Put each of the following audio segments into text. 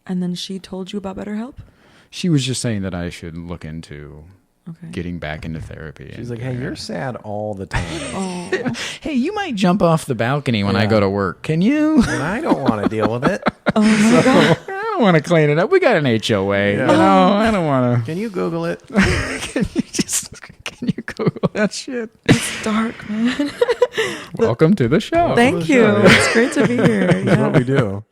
And then she told you about BetterHelp? She was just saying that I should look into Okay. getting back into therapy. She's like, hey, you're sad all the time. Oh. Hey, you might jump off the balcony when I go to work. Can you? And I don't want to deal with it. Oh my God. I don't want to clean it up. We got an HOA. Yeah. No, I don't want to. Can you Google it? Can you Google that shit? It's dark, man. Welcome to the show. Thank you. It's great to be here. That's what we do.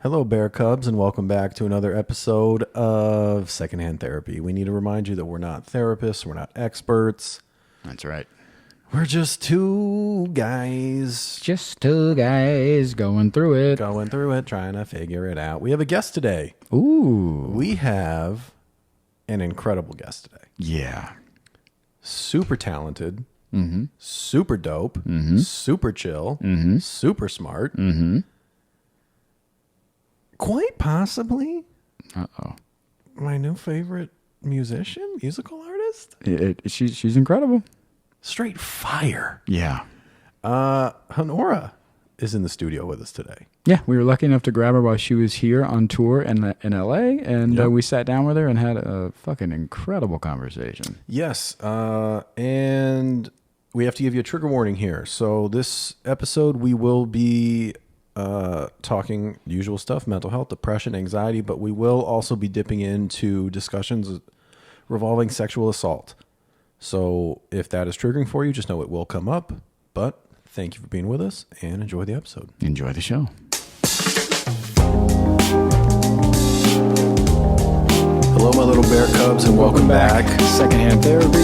Hello, Bear Cubs, and welcome back to another episode of Secondhand Therapy. We need to remind you that we're not therapists, we're not experts. That's right. We're just two guys Just two guys going through it. going through it, trying to figure it out. We have a guest today. Ooh. We have an incredible guest today. Yeah. Super talented, Mm-hmm. super dope, Mm-hmm. super chill, Mm-hmm. super smart. Mm-hmm. Quite possibly Uh-oh. my new favorite musician, musical artist. She's incredible. Straight fire. Yeah. Hanorah is in the studio with us today. Yeah, we were lucky enough to grab her while she was here on tour in LA, and Yep. we sat down with her and had a fucking incredible conversation. Yes, and we have to give you a trigger warning here. So this episode, we will be talking usual stuff, mental health, depression, anxiety, but we will also be dipping into discussions revolving sexual assault. So if that is triggering for you, just know it will come up. But thank you for being with us and enjoy the episode. Enjoy the show. Hello, my little bear cubs, and welcome back. Secondhand Therapy.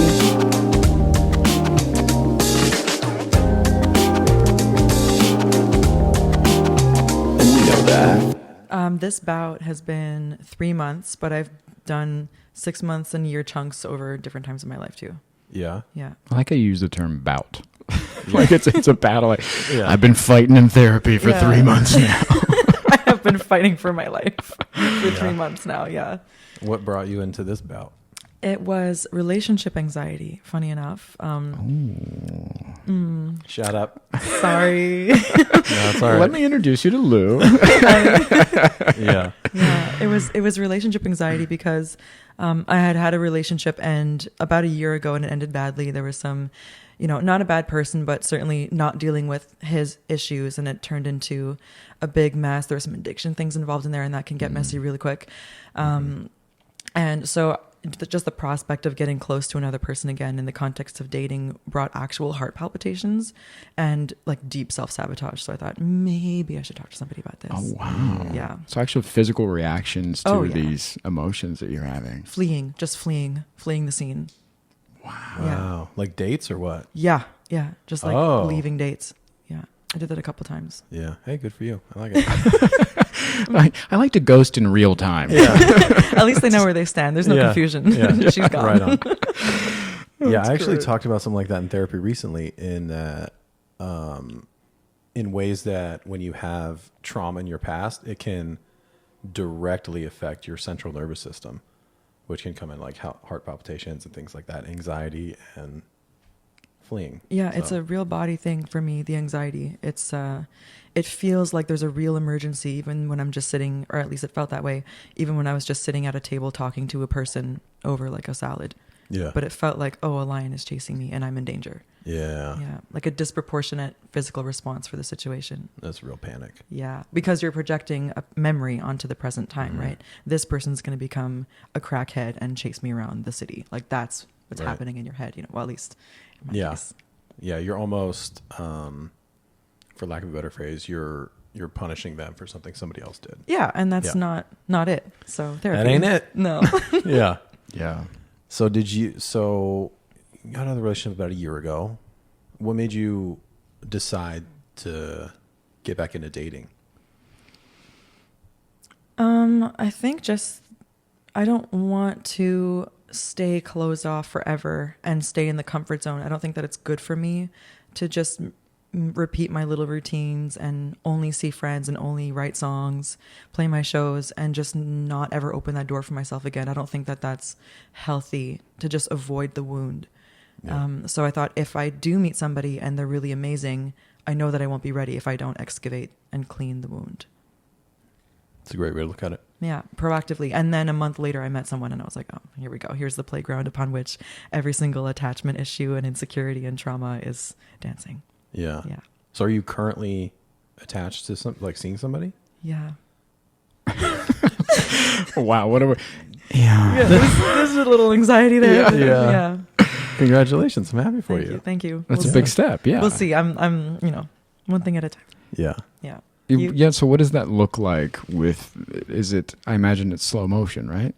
This bout has been 3 months, but I've done 6 months and year chunks over different times in my life too. Yeah. Yeah. I like how you use the term bout. Like it's a battle. Like, Yeah. I've been fighting in therapy for 3 months now. I have been fighting for my life for 3 months now. Yeah. What brought you into this bout? It was relationship anxiety, funny enough. Shut up. Sorry. No, it's all right. Let me introduce you to Lou. Yeah. Yeah, it was relationship anxiety because I had a relationship and about a year ago and it ended badly. There was some, not a bad person, but certainly not dealing with his issues, and it turned into a big mess. There were some addiction things involved in there, and that can get messy really quick. And so just the prospect of getting close to another person again in the context of dating brought actual heart palpitations and like deep self-sabotage. So I thought maybe I should talk to somebody about this. Oh, wow. Yeah. So actual physical reactions to Oh, yeah. these emotions that you're having. Fleeing the scene. Wow. Like dates or what? Yeah. Just like Oh. leaving dates. Yeah. I did that a couple times. Yeah. Hey, good for you. I like it. I like to ghost in real time. At least they know where they stand. There's no Yeah. confusion. Yeah. She's gone. Right on. Yeah, I actually great. talked about something like that in therapy recently in that in ways that when you have trauma in your past, it can directly affect your central nervous system, which can come in like heart palpitations and things like that, anxiety and fleeing. Yeah, So, it's a real body thing for me, the anxiety. It's it feels like there's a real emergency even when I'm just sitting, or at least it felt that way, even when I was just sitting at a table talking to a person over like a salad. yeah. But it felt like, oh, a lion is chasing me and I'm in danger. Yeah. Yeah, like a disproportionate physical response for the situation. That's real panic. Yeah, because you're projecting a memory onto the present time, right? This person's going to become a crackhead and chase me around the city. Like that's what's Right. happening in your head, well, at least in my Yeah. case. Yeah, you're almost, for lack of a better phrase, you're punishing them for something somebody else did. Yeah, and that's Yeah. not it. So therapy. That ain't it. No. Yeah. Yeah. So you got out of the relationship about a year ago. What made you decide to get back into dating? I think just I don't want to stay closed off forever and stay in the comfort zone. I don't think that it's good for me to just repeat my little routines and only see friends and only write songs, play my shows, and just not ever open that door for myself again. I don't think that that's healthy to just avoid the wound. Yeah. So I thought if I do meet somebody and they're really amazing, I know that I won't be ready if I don't excavate and clean the wound. It's a great way to look at it. Yeah, proactively. And then a month later, I met someone and I was like, oh, here we go. Here's the playground upon which every single attachment issue and insecurity and trauma is dancing. Yeah. Yeah. So are you currently attached to seeing somebody? Yeah. Wow. What are we? Yeah. There's a little anxiety there. Yeah. Congratulations. I'm happy for Thank you. Thank you. That's We'll a big see. step. Yeah. We'll see. I'm, one thing at a time. Yeah. Yeah. Yeah. So what does that look like I imagine it's slow motion, right?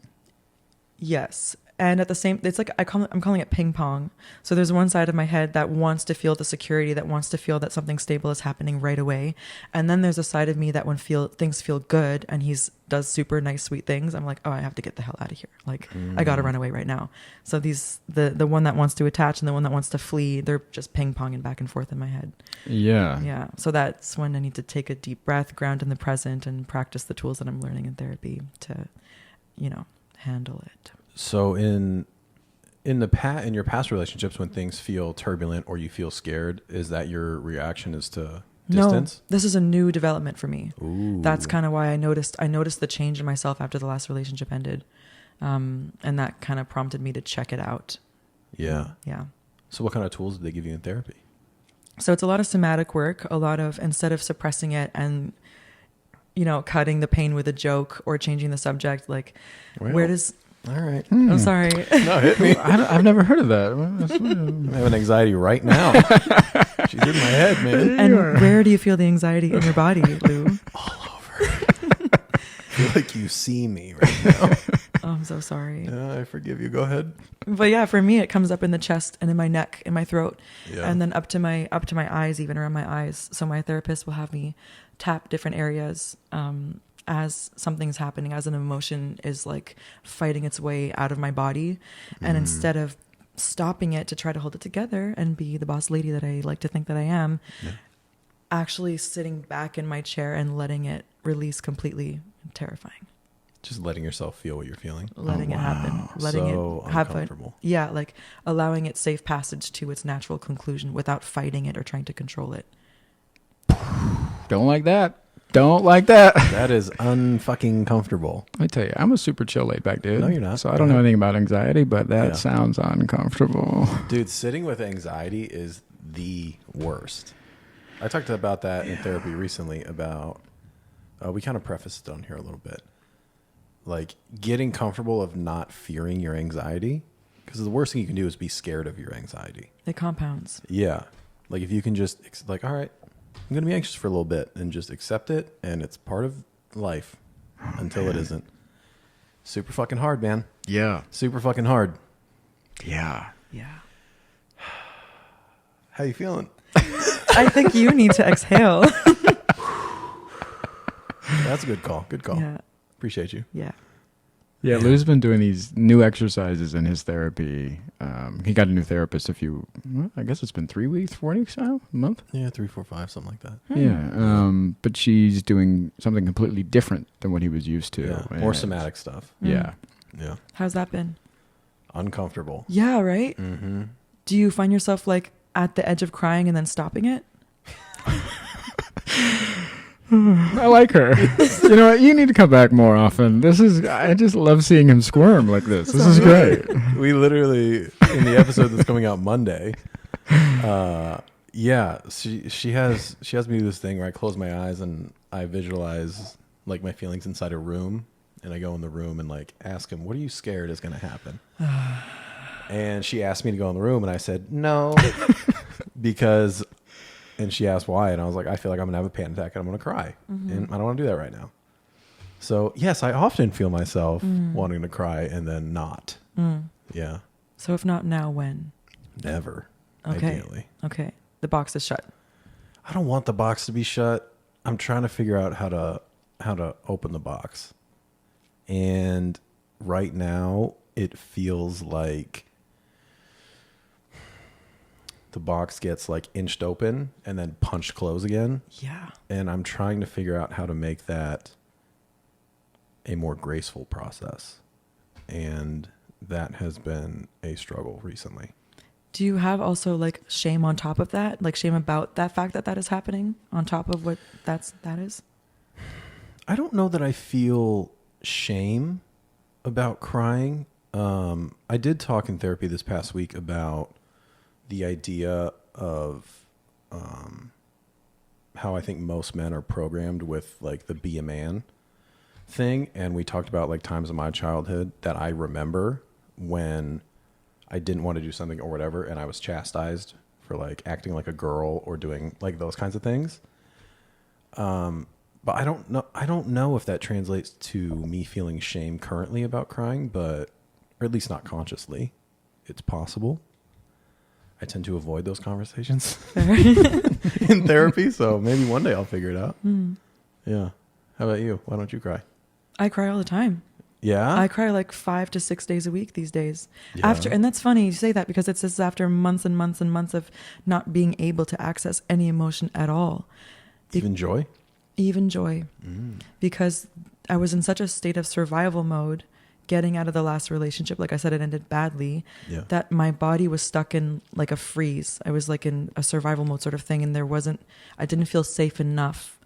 Yes. And at the same, it's like I'm calling it ping pong. So there's one side of my head that wants to feel the security, that wants to feel that something stable is happening right away. And then there's a side of me that when things feel good and does super nice, sweet things, I'm like, oh, I have to get the hell out of here. Like I got to run away right now. So the one that wants to attach and the one that wants to flee, they're just ping ponging back and forth in my head. Yeah. Yeah. So that's when I need to take a deep breath, ground in the present, and practice the tools that I'm learning in therapy to, handle it. So in your past relationships, when things feel turbulent or you feel scared, is that your reaction is to distance? No, this is a new development for me. Ooh. That's kind of why I noticed the change in myself after the last relationship ended. And that kind of prompted me to check it out. Yeah. Yeah. So what kind of tools did they give you in therapy? So it's a lot of somatic work, a lot of, instead of suppressing it and, cutting the pain with a joke or changing the subject, like where does... All right. I'm sorry. No, hit me. I've never heard of that. I'm having anxiety right now. She's in my head, man. And where do you feel the anxiety in your body, Lou? All over. I feel like you see me right now. Oh, I'm so sorry. I forgive you. Go ahead. But yeah, for me, it comes up in the chest and in my neck, in my throat, Yeah. and then up to my eyes, even around my eyes. So my therapist will have me tap different areas as something's happening, as an emotion is like fighting its way out of my body, and instead of stopping it to try to hold it together and be the boss lady that I like to think that I am, actually sitting back in my chair and letting it release completely, terrifying. Just letting yourself feel what you're feeling. Letting it happen, letting So it have uncomfortable. like allowing it safe passage to its natural conclusion without fighting it or trying to control it. Don't like that. Don't like that. That is unfucking comfortable. I tell you, I'm a super chill laid back dude. No, you're not. So I don't know anything about anxiety, but that Yeah. sounds uncomfortable. Dude, sitting with anxiety is the worst. I talked about that in therapy recently about, we kind of prefaced it on here a little bit. Like getting comfortable of not fearing your anxiety, because the worst thing you can do is be scared of your anxiety. It compounds. Yeah. Like if you can just all right, I'm going to be anxious for a little bit and just accept it. And it's part of life until it isn't. Super fucking hard, man. Yeah. Super fucking hard. Yeah. Yeah. How you feeling? I think you need to exhale. That's a good call. Good call. Yeah. Appreciate you. Yeah. Yeah, Lou's been doing these new exercises in his therapy. He got a new therapist I guess it's been 3 weeks, 4 weeks now, a month? Yeah, 3, 4, 5, something like that. Yeah, but she's doing something completely different than what he was used to. Yeah. More somatic stuff. Yeah. Yeah. How's that been? Uncomfortable. Yeah, right? Mm-hmm. Do you find yourself like at the edge of crying and then stopping it? I like her. You know what? You need to come back more often. I just love seeing him squirm like this. This is great. We literally, in the episode that's coming out Monday, she has me do this thing where I close my eyes and I visualize like my feelings inside a room, and I go in the room and like ask him, what are you scared is going to happen? And she asked me to go in the room and I said no, and she asked why, and I was like, I feel like I'm gonna have a panic attack and I'm gonna cry, and I don't want to do that right now. So yes, I often feel myself wanting to cry and then not. Yeah. So if not now, when? Never. Okay. Ideally. Okay. The box is shut. I don't want the box to be shut. I'm trying to figure out how to open the box. And right now it feels like the box gets like inched open and then punched close again. Yeah. And I'm trying to figure out how to make that a more graceful process. And that has been a struggle recently. Do you have also like shame on top of that? Like shame about that fact that is happening on top of what that is? I don't know that I feel shame about crying. I did talk in therapy this past week about the idea of how I think most men are programmed with like the be a man thing. And we talked about like times in my childhood that I remember when I didn't want to do something or whatever, and I was chastised for like acting like a girl or doing like those kinds of things. But I don't know if that translates to me feeling shame currently about crying, or at least not consciously. It's possible. I tend to avoid those conversations in therapy, so maybe one day I'll figure it out. Yeah. How about you? Why don't you cry? I cry all the time. Yeah? I cry like 5 to 6 days a week these days. Yeah. And that's funny you say that, because it's just after months and months and months of not being able to access any emotion at all. Even joy? Even joy. Because I was in such a state of survival mode, getting out of the last relationship. Like I said, it ended badly. Yeah. That my body was stuck in like a freeze. I was like in a survival mode sort of thing. And I didn't feel safe enough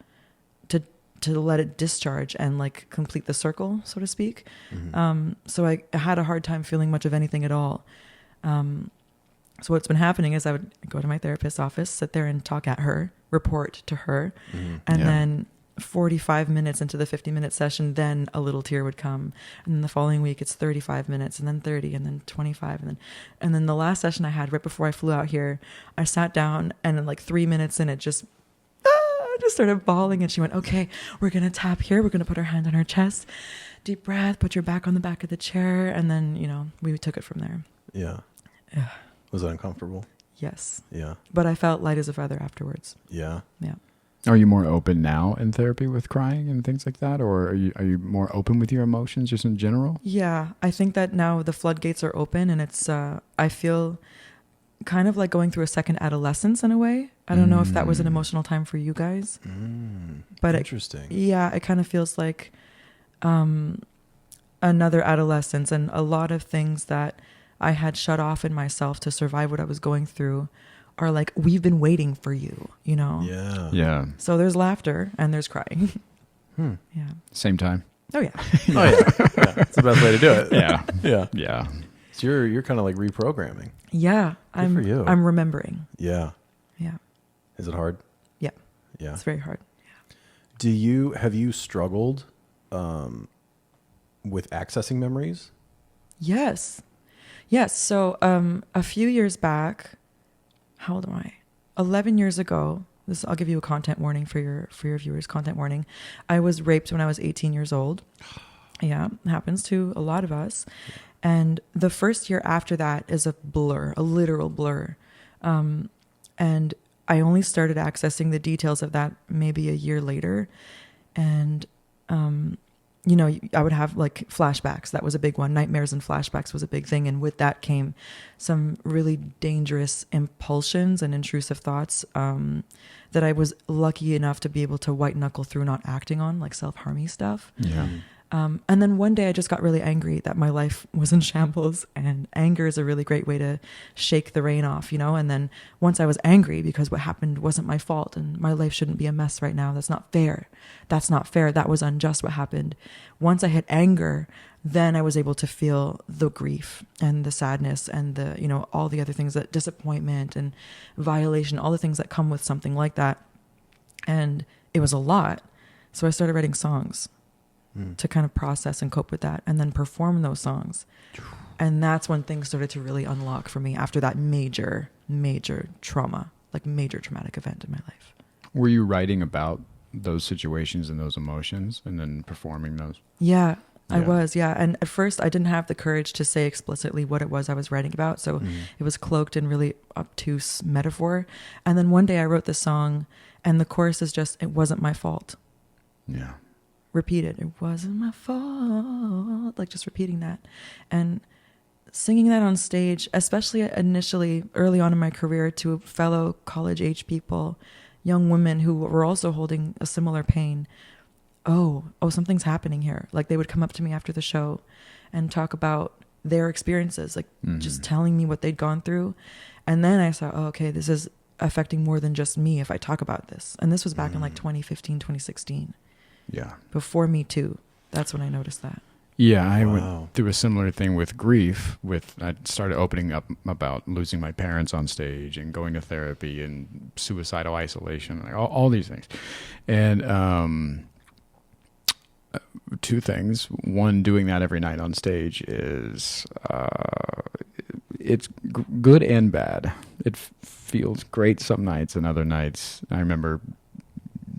to let it discharge and like complete the circle, so to speak. So I had a hard time feeling much of anything at all. So what's been happening is I would go to my therapist's office, sit there and talk at her, report to her. And then 45 minutes into the 50-minute session, then a little tear would come. And then the following week, it's 35 minutes, and then 30, and then 25. And then the last session I had right before I flew out here, I sat down, and in like 3 minutes in, it just started bawling. And she went, okay, we're going to tap here. We're going to put our hand on her chest. Deep breath, put your back on the back of the chair. And then, we took it from there. Yeah. Was that uncomfortable? Yes. Yeah. But I felt light as a feather afterwards. Yeah. Yeah. Are you more open now in therapy with crying and things like that? Or are you more open with your emotions just in general? Yeah. I think that now the floodgates are open, and it's, I feel kind of like going through a second adolescence in a way. I don't know if that was an emotional time for you guys, but interesting. It kind of feels like another adolescence, and a lot of things that I had shut off in myself to survive what I was going through are like, we've been waiting for you, Yeah. Yeah. So there's laughter and there's crying. Yeah. Same time. Oh yeah. Oh yeah. Yeah. That's the best way to do it. Yeah. Yeah. Yeah. So you're kind of like reprogramming. Yeah. Good for you. I'm remembering. Yeah. Yeah. Is it hard? Yeah. Yeah. It's very hard. Have you struggled with accessing memories? Yes. So a few years back, how old am I? 11 years ago. I'll give you a content warning for your viewers. Content warning. I was raped when I was 18 years old. Yeah, it happens to a lot of us. And the first year after that is a blur, a literal blur. And I only started accessing the details of that maybe a year later. And, I would have like flashbacks. That was a big one. Nightmares and flashbacks was a big thing. And with that came some really dangerous impulsions and intrusive thoughts that I was lucky enough to be able to white knuckle through not acting on, like self-harmy stuff. Yeah. And then one day I just got really angry that my life was in shambles, and anger is a really great way to shake the rain off, and then once I was angry because what happened wasn't my fault and my life shouldn't be a mess right now. That's not fair. That was unjust what happened. Once I hit anger, then I was able to feel the grief and the sadness and the, all the other things, that disappointment and violation, all the things that come with something like that. And it was a lot. So I started writing songs to kind of process and cope with that, and then perform those songs. And that's when things started to really unlock for me after that major trauma, like major traumatic event in my life. Were you writing about those situations and those emotions and then performing those? Yeah, I was. Yeah. And at first I didn't have the courage to say explicitly what it was I was writing about. So it was cloaked in really obtuse metaphor. And then one day I wrote this song, and the chorus is just, "It wasn't my fault." Yeah. Repeated. It wasn't my fault. Like just repeating that. And singing that on stage, especially initially early on in my career, to fellow college age people, young women who were also holding a similar pain. Oh, something's happening here. Like they would come up to me after the show and talk about their experiences, like just telling me what they'd gone through. And then I saw, okay, this is affecting more than just me if I talk about this. And this was back in like 2015, 2016. Yeah. before Me Too. That's when I noticed that. Yeah, I Wow. went through a similar thing with grief. I started opening up about losing my parents on stage and going to therapy and suicidal isolation, like all these things. And two things. One, doing that every night on stage is it's good and bad. It feels great some nights, and other nights I remember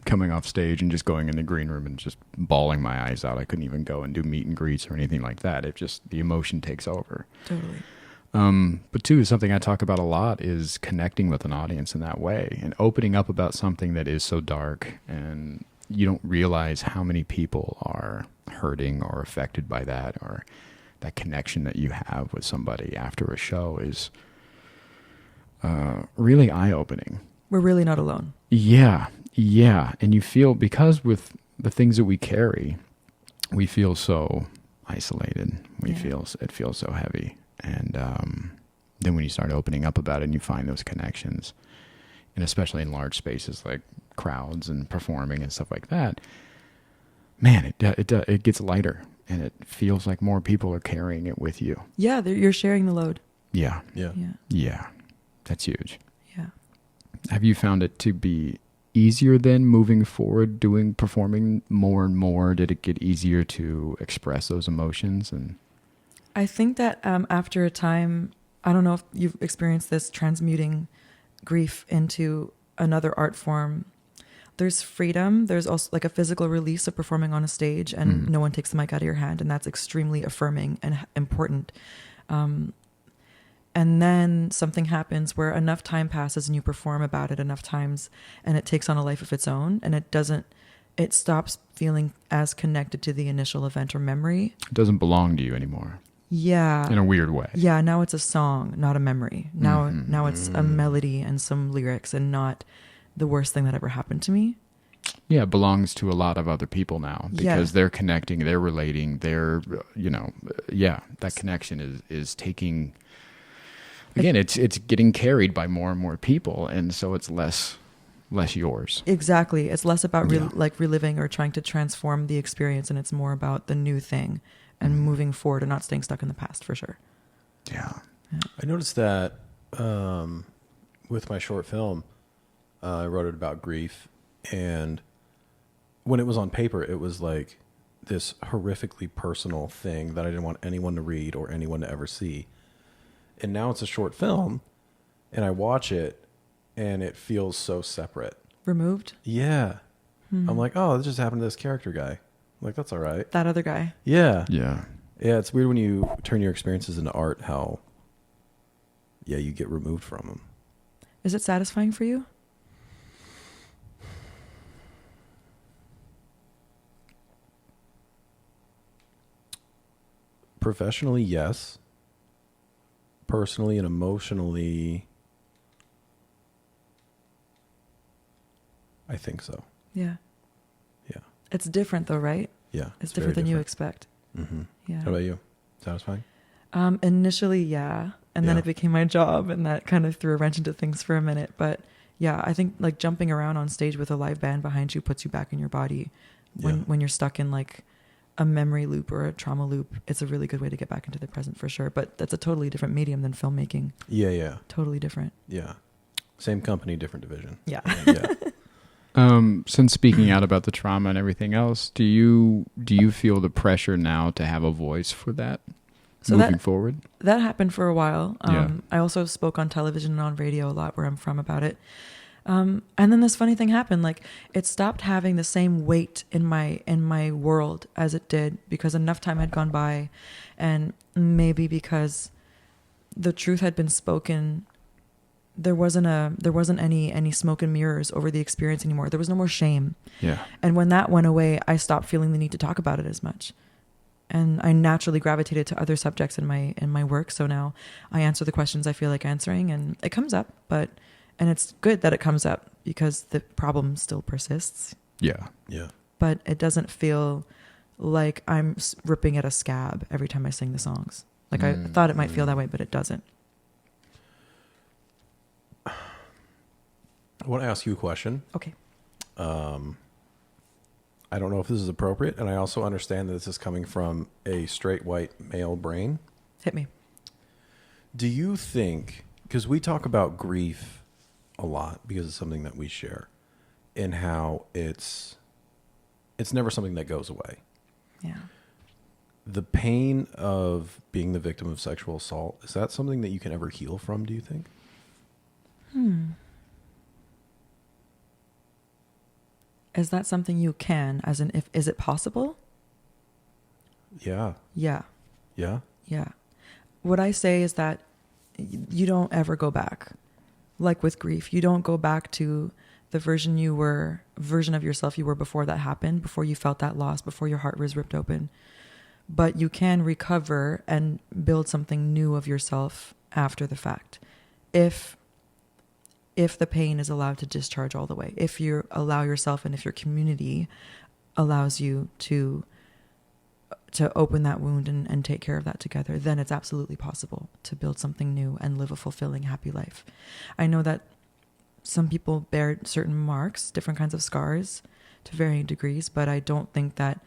coming off stage and just going in the green room and just bawling my eyes out. I couldn't even go and do meet and greets or anything like that. It just, the emotion takes over. Totally. But two, something I talk about a lot is connecting with an audience in that way and opening up about something that is so dark, and you don't realize how many people are hurting or affected by that, or that connection that you have with somebody after a show is really eye-opening. We're really not alone. Yeah. And you feel, because with the things that we carry, we feel so isolated. It feels so heavy. And then when you start opening up about it and you find those connections, and especially in large spaces like crowds and performing and stuff like that, man, it gets lighter, and it feels like more people are carrying it with you. Yeah, you're sharing the load. Yeah. Yeah. That's huge. Yeah. Have you found it to be easier then moving forward, performing more and more? Did it get easier to express those emotions? And I think that after a time, I don't know if you've experienced this, transmuting grief into another art form. There's freedom. There's also like a physical release of performing on a stage, and no one takes the mic out of your hand, and that's extremely affirming and important. And then something happens where enough time passes and you perform about it enough times, and it takes on a life of its own, and it stops feeling as connected to the initial event or memory. it doesn't belong to you anymore. Yeah. In a weird way. Yeah. Now it's a song, not a memory. Now it's a melody and some lyrics, and not the worst thing that ever happened to me. Yeah, it belongs to a lot of other people now, because they're connecting, they're relating, that connection is taking, again, it's getting carried by more and more people, and so it's less yours. Exactly. It's less about reliving or trying to transform the experience, and it's more about the new thing and moving forward and not staying stuck in the past, for sure. Yeah. I noticed that with my short film, I wrote it about grief, and when it was on paper, it was like this horrifically personal thing that I didn't want anyone to read or anyone to ever see. And now it's a short film, and I watch it, and it feels so separate. Removed? Yeah. I'm like, oh, this just happened to this character guy. I'm like, that's all right. That other guy. Yeah. Yeah. Yeah, it's weird when you turn your experiences into art, how, you get removed from them. Is it satisfying for you? Professionally, yes. Personally and emotionally, I think so. Yeah. Yeah. It's different though, right? Yeah. It's different than you expect. Mm-hmm. Yeah. How about you? Satisfying? Initially, yeah. And then Yeah. it became my job, and that kind of threw a wrench into things for a minute. But yeah, I think like jumping around on stage with a live band behind you puts you back in your body when you're stuck in like a memory loop or a trauma loop. It's a really good way to get back into the present, for sure. But that's a totally different medium than filmmaking. Yeah. Totally different. Yeah. Same company, different division. Yeah. Yeah. Since speaking out about the trauma and everything else, do you feel the pressure now to have a voice for that moving forward? That happened for a while. Yeah. I also spoke on television and on radio a lot where I'm from about it. And then this funny thing happened. Like, it stopped having the same weight in my world as it did, because enough time had gone by, and maybe because the truth had been spoken. There wasn't any smoke and mirrors over the experience anymore. There was no more shame. Yeah. And when that went away, I stopped feeling the need to talk about it as much. And I naturally gravitated to other subjects in my work. So now I answer the questions I feel like answering, and it comes up, and it's good that it comes up, because the problem still persists. Yeah. Yeah. But it doesn't feel like I'm ripping at a scab every time I sing the songs. Like I thought it might feel that way, but it doesn't. I want to ask you a question. Okay. I don't know if this is appropriate, and I also understand that this is coming from a straight white male brain. Hit me. Do you think, because we talk about grief a lot because it's something that we share, and how it's never something that goes away. Yeah. The pain of being the victim of sexual assault, is that something that you can ever heal from, do you think? Is that something you can, as in, is it possible? Yeah. Yeah. Yeah? Yeah. What I say is that you don't ever go back. Like with grief, you don't go back to the version of yourself you were before that happened, before you felt that loss, before your heart was ripped open. But you can recover and build something new of yourself after the fact. If the pain is allowed to discharge all the way, if you allow yourself, and if your community allows you to open that wound and take care of that together, then it's absolutely possible to build something new and live a fulfilling, happy life. I know that some people bear certain marks, different kinds of scars to varying degrees, but I don't think that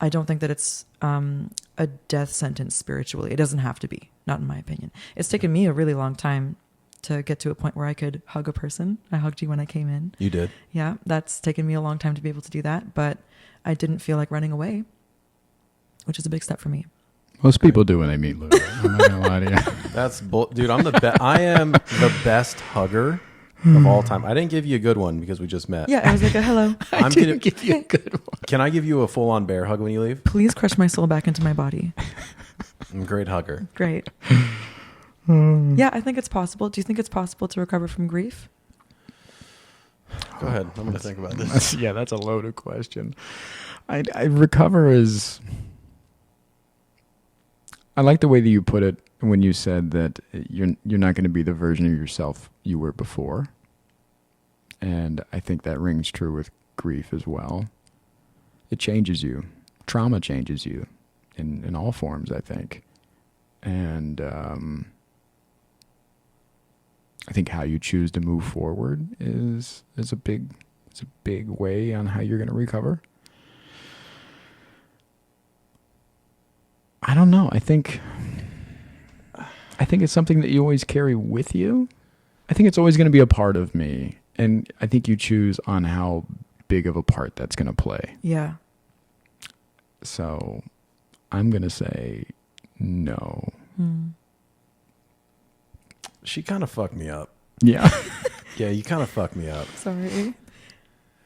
it's a death sentence spiritually. It doesn't have to be, not in my opinion. It's taken me a really long time to get to a point where I could hug a person. I hugged you when I came in. You did? Yeah, that's taken me a long time to be able to do that, but I didn't feel like running away, which is a big step for me. Most people do when they meet Lou. I'm not gonna lie to you. Dude, I'm the best. I am the best hugger of all time. I didn't give you a good one because we just met. Yeah, I was like, hello. I didn't give you a good one. Can I give you a full-on bear hug when you leave? Please crush my soul back into my body. I'm a great hugger. Great. Yeah, I think it's possible. Do you think it's possible to recover from grief? Go ahead. I'm going to think about this. That's a loaded question. I recover is... I like the way that you put it when you said that you're not going to be the version of yourself you were before. And I think that rings true with grief as well. It changes you. Trauma changes you in all forms, I think. And I think how you choose to move forward is a big way on how you're going to recover. I don't know. I think it's something that you always carry with you. I think it's always going to be a part of me. And I think you choose on how big of a part that's going to play. Yeah. So I'm going to say no. She kind of fucked me up. Yeah. Yeah, you kind of fucked me up. Sorry.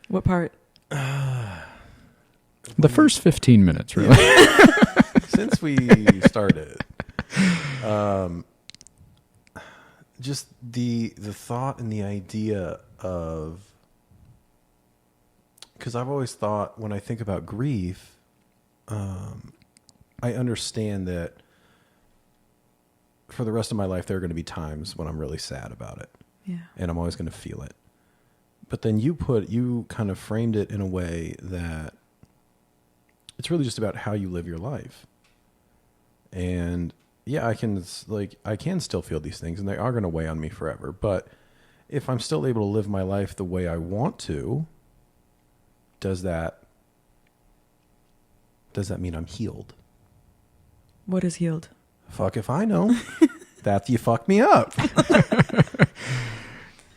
What part? The first 15 minutes, really. Yeah. Since we started, just the thought and the idea of, because I've always thought when I think about grief, I understand that for the rest of my life, there are going to be times when I'm really sad about it. Yeah. And I'm always going to feel it. But then you kind of framed it in a way that it's really just about how you live your life. And yeah, I can still feel these things and they are going to weigh on me forever. But if I'm still able to live my life the way I want to, does that mean I'm healed? What is healed? Fuck if I know. That you fucked me up.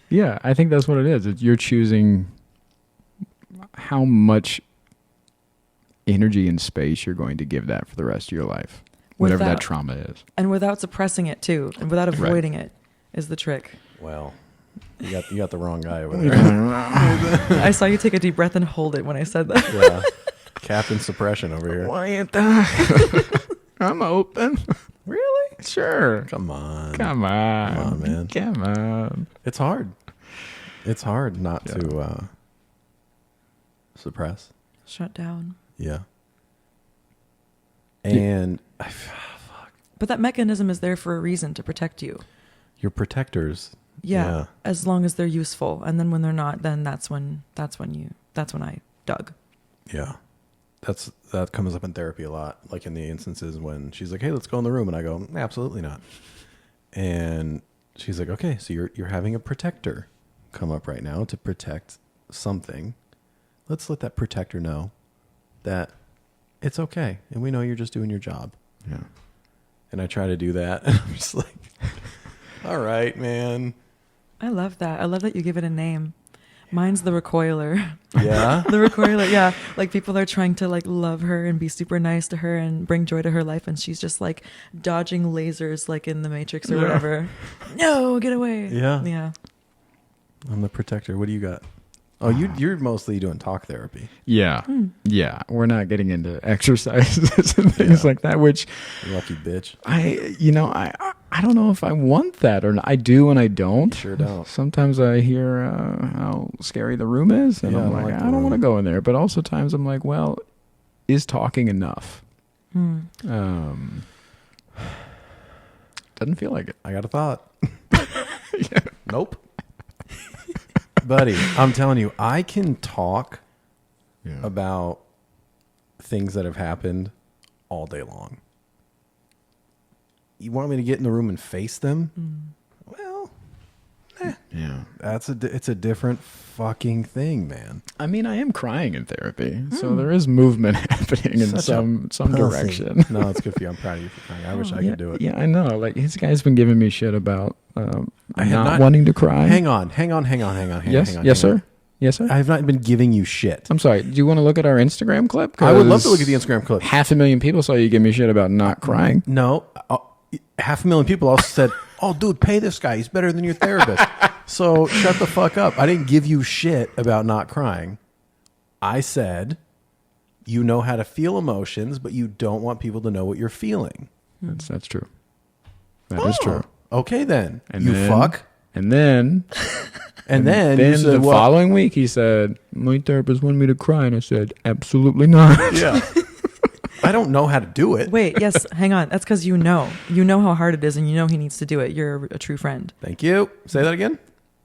Yeah, I think that's what it is. You're choosing how much energy and space you're going to give that for the rest of your life. Whatever that trauma is. And without suppressing it too, and without avoiding it is the trick. Well, you got the wrong guy over there. I saw you take a deep breath and hold it when I said that. Yeah. Captain Suppression over here. Quiet. I'm open. Really? Sure. Come on, man. Come on. It's hard. It's hard not to suppress. Shut down. Yeah. And fuck. But that mechanism is there for a reason, to protect you. Your protectors. Yeah. As long as they're useful. And then when they're not, then that's when I dug. Yeah. That comes up in therapy a lot. Like in the instances when she's like, "Hey, let's go in the room." And I go, "Absolutely not." And she's like, "Okay, so you're having a protector come up right now to protect something let's let that protector know that it's okay. And we know you're just doing your job. Yeah. And I try to do that. And I'm just like, all right, man. I love that. I love that you give it a name. Mine's the recoiler. Yeah. The recoiler, yeah. Like people are trying to like love her and be super nice to her and bring joy to her life, and she's just like dodging lasers like in the Matrix or whatever. No, get away. Yeah. Yeah. I'm the protector. What do you got? Oh, you're mostly doing talk therapy. Yeah. Yeah. We're not getting into exercises and things like that, which Lucky bitch. I don't know if I want that or not. I do and I don't. Sure don't. Sometimes I hear how scary the room is, and Yeah, I'm I don't like, like the I don't want to room. go in there. But also times I'm like, well, is talking enough? Doesn't feel like it. I got a thought. Nope. Buddy, I'm telling you, I can talk about things that have happened all day long. You want me to get in the room and face them? Well, Yeah. it's a different fucking thing, man. I mean, I am crying in therapy, so there is movement happening in Such some Pussy. direction. No, it's good for you. I'm proud of you for crying. I wish I could do it. Yeah, I know. Like this guy's been giving me shit about I have not wanting to cry. Hang on. Yes, hang on, yes, hang on. sir. Yes, sir. I have not been giving you shit. I'm sorry. Do you want to look at our Instagram clip? I would love to 'Cause look at the Instagram clip. 500,000 people saw you give me shit about not crying. No, 500,000 people also said, "Oh, dude, pay this guy. He's better than your therapist." So shut the fuck up. I didn't give you shit about not crying. I said, you know how to feel emotions, but you don't want people to know what you're feeling. That's true. That is true. Okay, then. And you then- fuck. And then And then you said, the well, following week he said, my therapist wanted me to cry, and I said, absolutely not. yeah. I don't know how to do it. Wait, yes, hang on. That's because you know how hard it is, and you know he needs to do it. You're a true friend. Thank you. Say that again.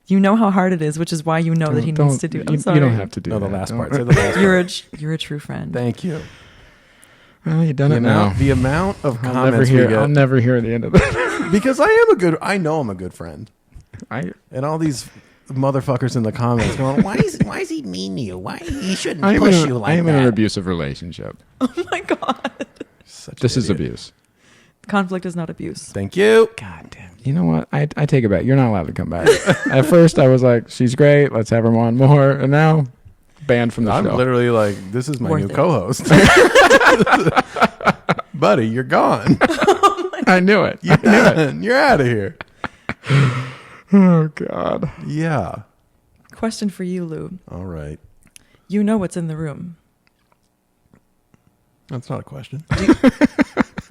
You know how hard it is, which is why you know that he needs to do it. I'm you, sorry. you don't have to do No, that. the last Don't- part. Say the last part. You're a true friend. Thank you. Well, you've done it now. The amount of I'll never comments we hear. get. I'll never hear the end of it. Because I know I'm a good friend. And all these motherfuckers in the comments going, why is he mean to you? Why he shouldn't I push you like am that? in an abusive relationship. Oh my God. Such This an is idiot. abuse. Conflict is not abuse. Thank you. God damn. You know what? I take it back. You're not allowed to come back. At first, I was like, she's great. Let's have her on more. And now, banned from the I'm show. literally like, this is my Worth new it. co-host. Buddy, you're gone. I knew it. You're done. You're out of here. Oh, God. Yeah. Question for you, Lou. All right. You know what's in the room. That's not a question.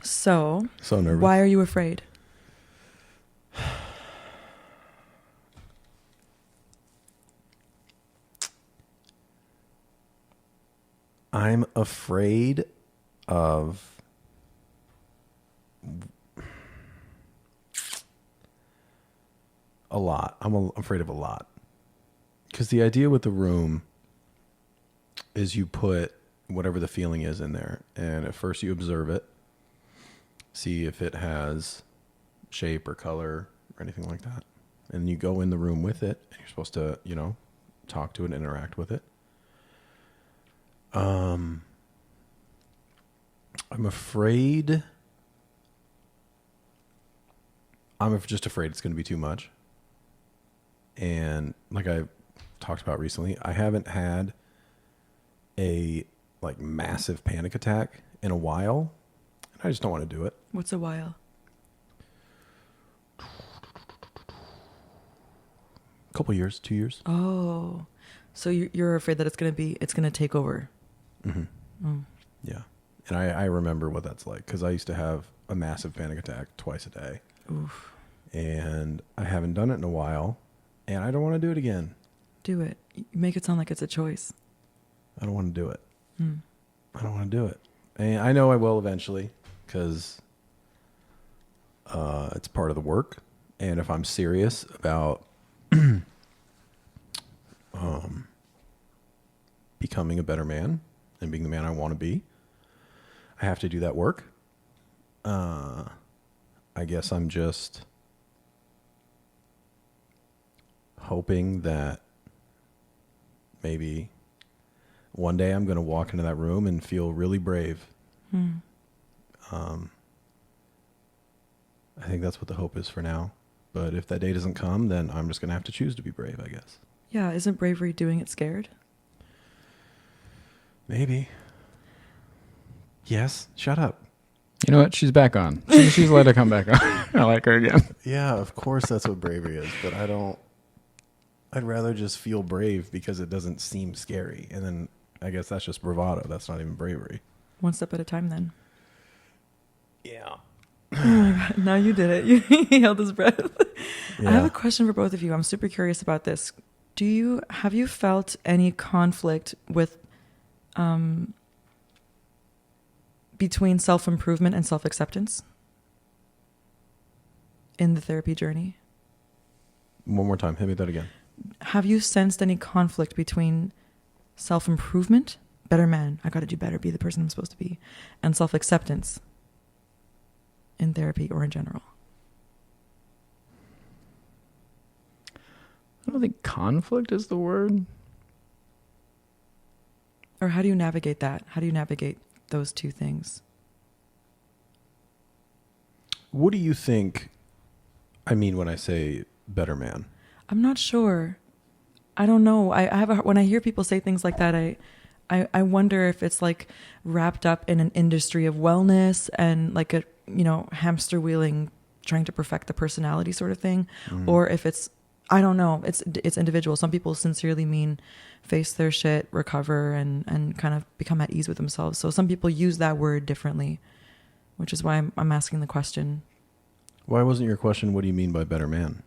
So, So nervous. why are you afraid? I'm afraid of a lot. I'm afraid of a lot. Because the idea with the room is you put whatever the feeling is in there. And at first you observe it. See if it has shape or color or anything like that. And you go in the room with it. And you're supposed to, talk to it, interact with it. I'm afraid. I'm just afraid it's going to be too much. And like I've talked about recently, I haven't had a massive panic attack in a while. And I just don't want to do it. What's a while? A couple years, 2 years. Oh, so you're afraid that it's gonna take over. Mm-hmm. Oh. Yeah. And I remember what that's like because I used to have a massive panic attack twice a day. Oof. And I haven't done it in a while. And I don't want to do it again. Do it. You make it sound like it's a choice. I don't want to do it. I don't want to do it. And I know I will eventually because it's part of the work. And if I'm serious about becoming a better man and being the man I want to be, I have to do that work. I guess I'm just hoping that maybe one day I'm going to walk into that room and feel really brave. I think that's what the hope is for now. But if that day doesn't come, then I'm just going to have to choose to be brave, I guess. Yeah, isn't bravery doing it scared? Maybe. Yes, shut up. You know what? She's back on. She's let her come back on. I like her again. Yeah, of course that's what bravery is, but I'd rather just feel brave because it doesn't seem scary. And then I guess that's just bravado. That's not even bravery. One step at a time then. Yeah. Oh my God, now you did it. He held his breath. Yeah. I have a question for both of you. I'm super curious about this. Have you felt any conflict with between self-improvement and self-acceptance in the therapy journey? One more time. Hit me that again. Have you sensed any conflict between self-improvement, better man, I got to do better, be the person I'm supposed to be, and self-acceptance in therapy or in general? I don't think conflict is the word. Or how do you navigate that? How do you navigate those two things? What do you think I mean when I say better man? I'm not sure. I don't know. When I hear people say things like that, I wonder if it's like wrapped up in an industry of wellness and like a, hamster wheeling, trying to perfect the personality sort of thing, or if it's, I don't know. It's individual. Some people sincerely mean face their shit, recover, and kind of become at ease with themselves. So some people use that word differently, which is why I'm asking the question. Why wasn't your question, what do you mean by better man?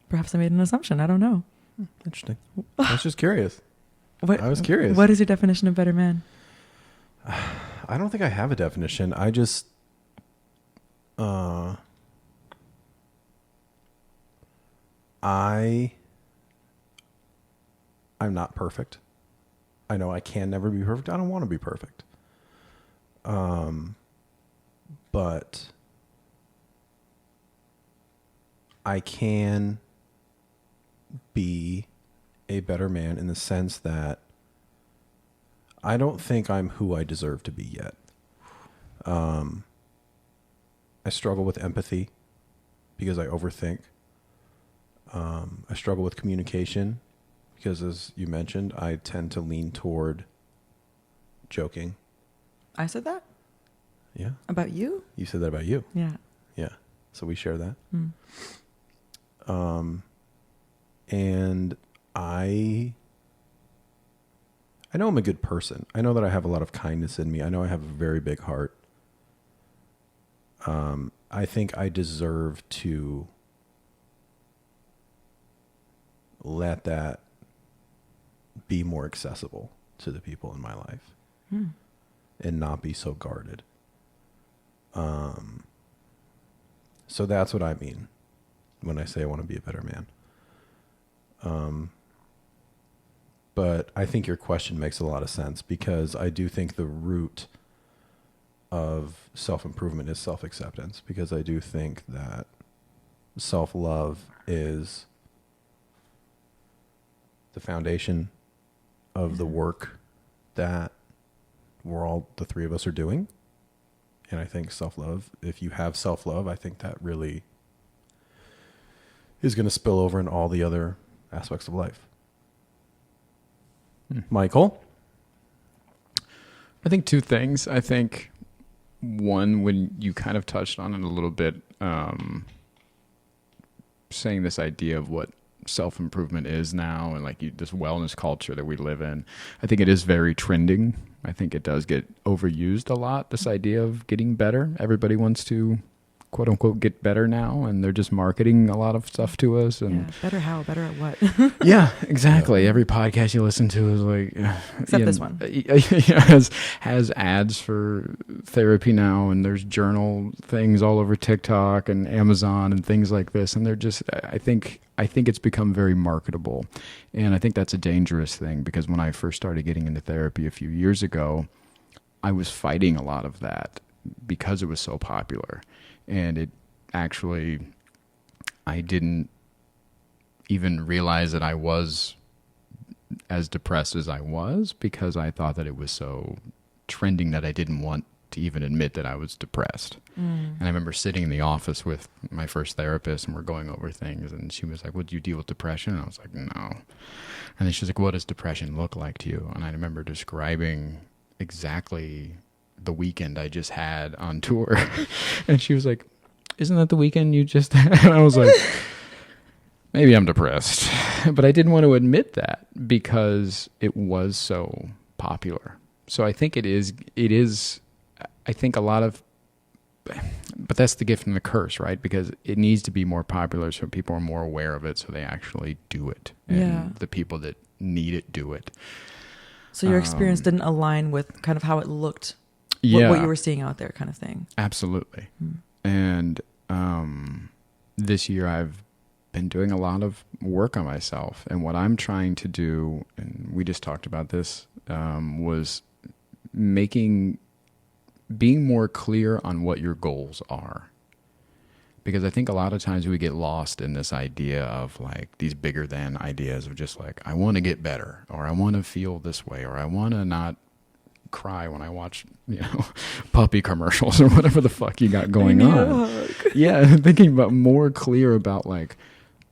Perhaps I made an assumption. I don't know. Interesting. I was just curious. I was curious. What is your definition of better man? I don't think I have a definition. I just, I'm not perfect. I know I can never be perfect. I don't want to be perfect. But I can be a better man in the sense that I don't think I'm who I deserve to be yet. I struggle with empathy because I overthink. I struggle with communication because, as you mentioned, I tend to lean toward joking. I said that? Yeah. About you? You said that about you. Yeah. Yeah. So we share that. And I know I'm a good person. I know that I have a lot of kindness in me. I know I have a very big heart. I think I deserve to let that be more accessible to the people in my life and not be so guarded. So that's what I mean when I say I want to be a better man. But I think your question makes a lot of sense because I do think the root of self-improvement is self-acceptance, because I do think that self-love is the foundation of the work that the three of us are doing. And I think self-love, if you have self-love, I think that really is going to spill over in all the other aspects of life. Michael? I think two things. I think one, when you kind of touched on it a little bit, saying this idea of what self-improvement is now and this wellness culture that we live in, I think it is very trending. I think it does get overused a lot, this idea of getting better. Everybody wants to, quote unquote, get better now, and they're just marketing a lot of stuff to us. And better how? Better at what? Yeah, exactly. Every podcast you listen to is like, except this one, has ads for therapy now, and there's journal things all over TikTok and Amazon and things like this. And they're just, I think it's become very marketable, and I think that's a dangerous thing, because when I first started getting into therapy a few years ago, I was fighting a lot of that because it was so popular. And it actually, I didn't even realize that I was as depressed as I was, because I thought that it was so trending that I didn't want to even admit that I was depressed. And I remember sitting in the office with my first therapist, and we're going over things, and she was like, well, do you deal with depression? And I was like, no. And then she's like, what does depression look like to you? And I remember describing exactly the weekend I just had on tour. And she was like, isn't that the weekend you just had? And I was like, maybe I'm depressed. But I didn't want to admit that because it was so popular. So I think it is, I think a lot of, but that's the gift and the curse, right? Because it needs to be more popular so people are more aware of it, so they actually do it. And the people that need it do it. So your experience didn't align with kind of how it looked, Yeah. what you were seeing out there kind of thing. Absolutely. And this year I've been doing a lot of work on myself. And what I'm trying to do, and we just talked about this, was being more clear on what your goals are. Because I think a lot of times we get lost in this idea of like these bigger than ideas of just like, I want to get better, or I want to feel this way, or I want to not cry when I watch, puppy commercials or whatever the fuck you got going on. Yeah, thinking about more clear about like,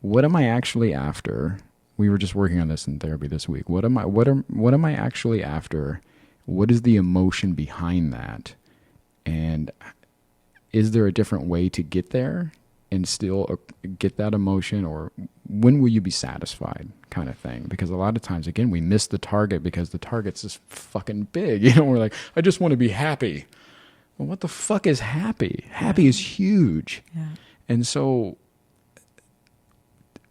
what am I actually after? We were just working on this in therapy this week. What am I actually after? What is the emotion behind that? And is there a different way to get there and still get that emotion, or when will you be satisfied kind of thing? Because a lot of times, again, we miss the target because the target's just fucking big. We're like, I just want to be happy. Well, what the fuck is happy? Happy is huge. Yeah. And so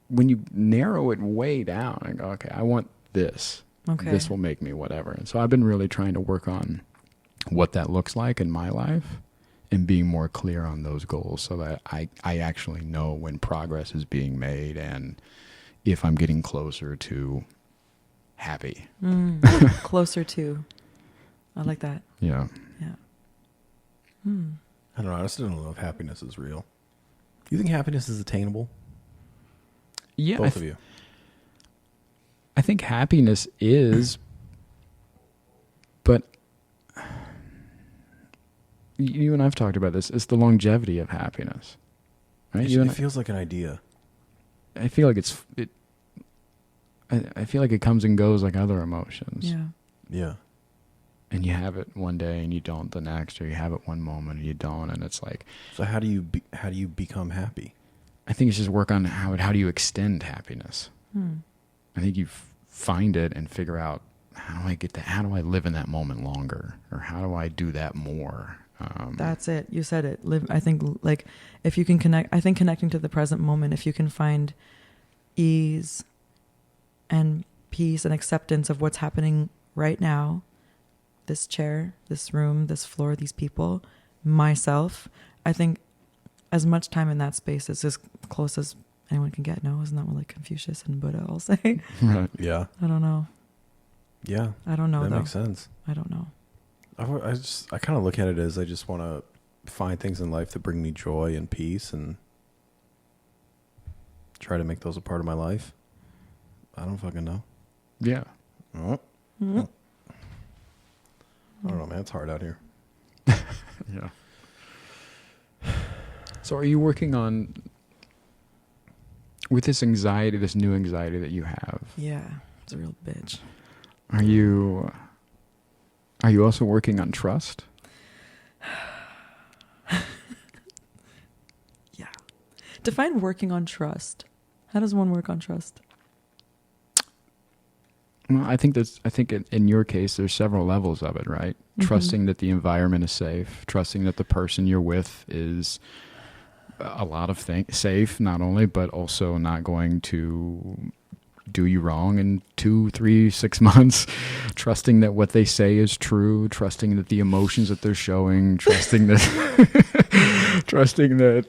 when you narrow it way down and go, okay, I want this. Okay. This will make me whatever. And so I've been really trying to work on what that looks like in my life and being more clear on those goals so that I actually know when progress is being made and if I'm getting closer to happy. Closer to. I like that. Yeah. Yeah. I don't know. I just don't know if happiness is real. You think happiness is attainable? Yeah. Both of you. I think happiness is, but you and I've talked about this. It's the longevity of happiness, right? It feels like an idea. I feel like I feel like it comes and goes like other emotions. Yeah. Yeah. And you have it one day and you don't the next, or you have it one moment and you don't, and it's like. So how do you become happy? I think it's just work on how do you extend happiness. I think you find it and figure out how do I get that? How do I live in that moment longer, or how do I do that more? That's it. You said it. Live. I think like if you can connect. I think connecting to the present moment. If you can find ease and peace and acceptance of what's happening right now, this chair, this room, this floor, these people, myself. I think as much time in that space is as close as anyone can get. No, isn't that what like Confucius and Buddha all say? Right. Yeah. I don't know. Yeah. I don't know. That though. makes sense. I don't know. I kind of look at it as I just want to find things in life that bring me joy and peace and try to make those a part of my life. I don't fucking know. Yeah. Oh. Mm-hmm. I don't know, man. It's hard out here. Yeah. So are you working on, with this anxiety, this new anxiety that you have, Yeah, it's a real bitch. are you also working on trust? Yeah. Define working on trust. How does one work on trust? Well, I think in your case, there's several levels of it, right? Mm-hmm. Trusting that the environment is safe, trusting that the person you're with is a lot of things safe, not only, but also not going to do you wrong in 2, 3, 6 months, trusting that what they say is true, trusting that the emotions that they're showing, trusting that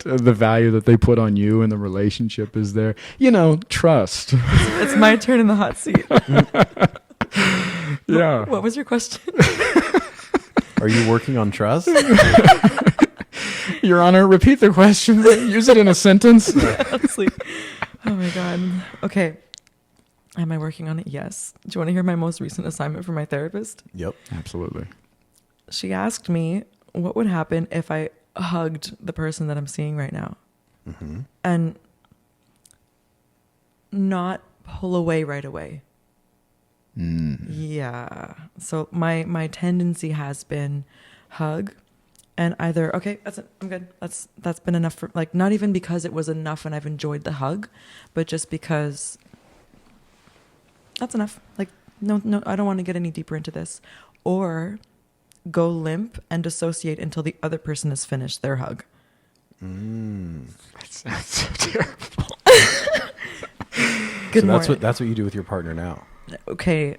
the value that they put on you and the relationship is there. Trust. It's my turn in the hot seat. Yeah. What was your question? Are you working on trust? Your Honor, repeat the question. Use it in a sentence. Honestly. Oh my God. Okay. Am I working on it? Yes. Do you want to hear my most recent assignment from my therapist? Yep. Absolutely. She asked me what would happen if I hugged the person that I'm seeing right now and not pull away right away. Yeah. So my tendency has been hug and either, okay, that's it. I'm good. That's been enough for, like, not even because it was enough and I've enjoyed the hug, but just because that's enough. Like, no, I don't want to get any deeper into this. Or go limp and dissociate until the other person has finished their hug. That sounds so terrible. Good So morning. that's what you do with your partner now. Okay.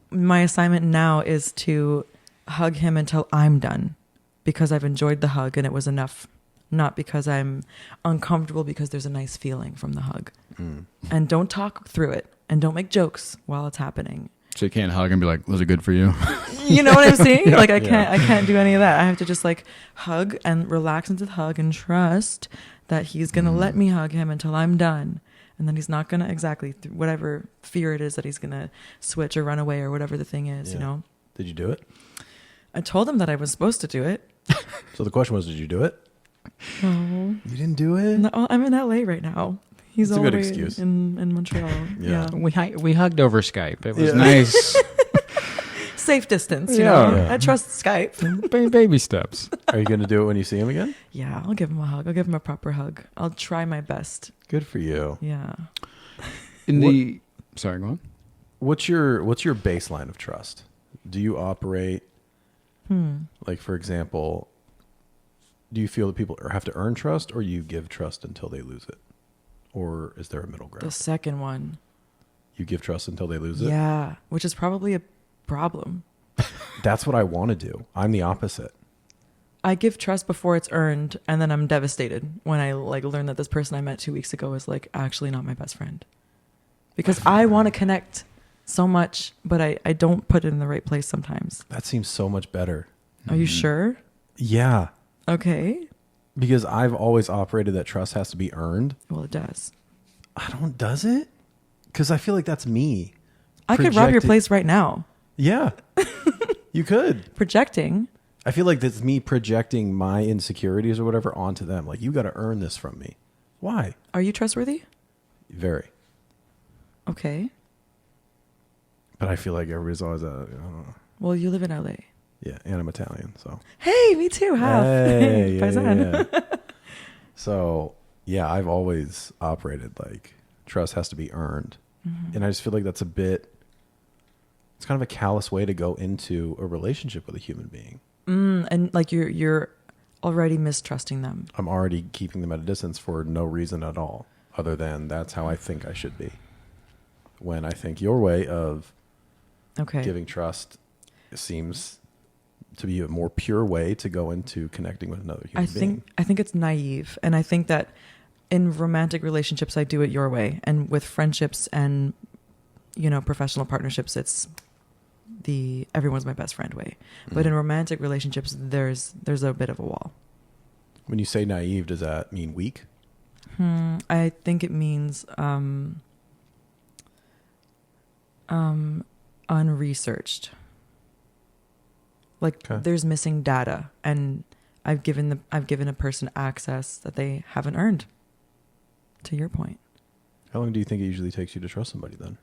My assignment now is to hug him until I'm done because I've enjoyed the hug and it was enough. Not because I'm uncomfortable, because there's a nice feeling from the hug. And don't talk through it and don't make jokes while it's happening. So you can't hug and be like, was it good for you? You know what I'm saying? Like I can't do any of that. I have to just like hug and relax into the hug and trust that he's going to let me hug him until I'm done. And then he's not going to exactly whatever fear it is that he's going to switch or run away or whatever the thing is, you know? Did you do it? I told him that I was supposed to do it. So the question was, did you do it? No. You didn't do it? No, I'm in LA right now. He's That's a all the good way excuse. in Montreal. Yeah. Yeah. We hugged over Skype. It was nice. Safe distance, you Yeah. know? Yeah. I trust Skype. Baby steps. Are you going to do it when you see him again? Yeah, I'll give him a hug. I'll give him a proper hug. I'll try my best. Good for you. Yeah. Sorry, go on. What's your baseline of trust? Do you operate like, for example, do you feel that people have to earn trust, or you give trust until they lose it? Or is there a middle ground? The second one. You give trust until they lose it? Yeah, which is probably a problem. That's what I want to do. I'm the opposite. I give trust before it's earned, and then I'm devastated when I like learn that this person I met 2 weeks ago is like actually not my best friend. Because I want to connect so much, but I don't put it in the right place sometimes. That seems so much better. Are you sure? Yeah. Okay. Because I've always operated that trust has to be earned. Well, it does. Does it? Because I feel like that's me. I could rob your Projected- place right now. Yeah. You could. Projecting. I feel like that's me projecting my insecurities or whatever onto them. Like, you got to earn this from me. Why? Are you trustworthy? Very. Okay. But I feel like everybody's always Well, you live in LA. yeah, and I'm Italian, so. Hey, me too. Half. Hey, Paisan. yeah. So, yeah, I've always operated like trust has to be earned. And I just feel like that's it's kind of a callous way to go into a relationship with a human being. And like you're already mistrusting them. I'm already keeping them at a distance for no reason at all, other than that's how I think I should be. When I think your way of Okay. giving trust seems to be a more pure way to go into connecting with another human being. I think it's naive, and I think that in romantic relationships I do it your way, and with friendships and professional partnerships it's the everyone's my best friend way. But in romantic relationships there's a bit of a wall. When you say naive, does that mean weak? I think it means unresearched. Like Okay. there's missing data, and I've given a person access that they haven't earned. To your point. How long do you think it usually takes you to trust somebody then?